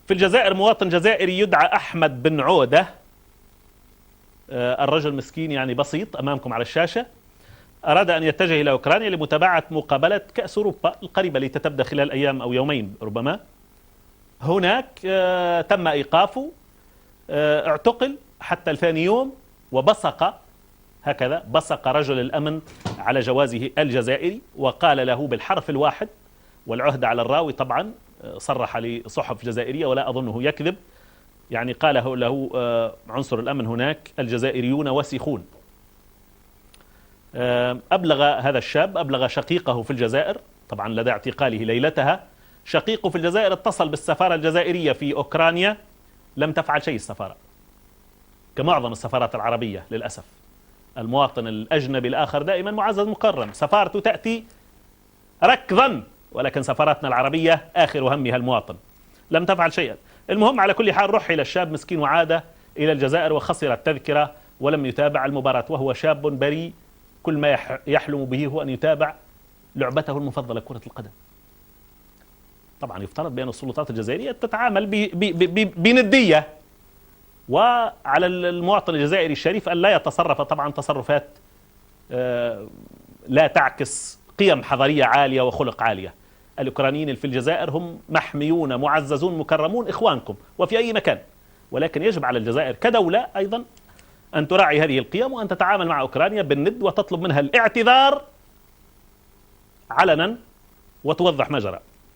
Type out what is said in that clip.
في الجزائر مواطن جزائري يدعى أحمد بن عودة. الرجل مسكين يعني بسيط أمامكم على الشاشة، أراد أن يتجه إلى أوكرانيا لمتابعة مقابلة كأس أوروبا القريبة التي تبدأ خلال أيام أو يومين ربما. هناك تم إيقافه، اعتقل حتى ثاني يوم، وبصق هكذا، بصق رجل الأمن على جوازه الجزائري وقال له بالحرف الواحد، والعهد على الراوي طبعا، صرح لصحف جزائرية ولا أظنه يكذب، يعني قال له عنصر الأمن هناك: الجزائريون وسخون. أبلغ هذا الشاب، أبلغ شقيقه في الجزائر، طبعا لدى اعتقاله ليلتها شقيقه في الجزائر اتصل بالسفارة الجزائرية في أوكرانيا، لم تفعل شيء السفارة، كمعظم السفارات العربية للأسف. المواطن الأجنبي الآخر دائما معزز مكرم، سفارته تأتي ركضا، ولكن سفاراتنا العربية آخر همها المواطن. لم تفعل شيئا. المهم على كل حال رحل الشاب مسكين وعاد إلى الجزائر وخسر التذكرة ولم يتابع المباراة، وهو شاب بريء كل ما يحلم به هو أن يتابع لعبته المفضلة كرة القدم. طبعا يفترض بأن السلطات الجزائرية تتعامل بندية، وعلى المواطن الجزائري الشريف أن لا يتصرف طبعا تصرفات لا تعكس قيم حضارية عالية وخلق عالية. الأوكرانيين في الجزائر هم محميون معززون مكرمون إخوانكم وفي أي مكان، ولكن يجب على الجزائر كدولة أيضا أن تراعي هذه القيم وأن تتعامل مع أوكرانيا بالند وتطلب منها الاعتذار علنا وتوضح ما جرى.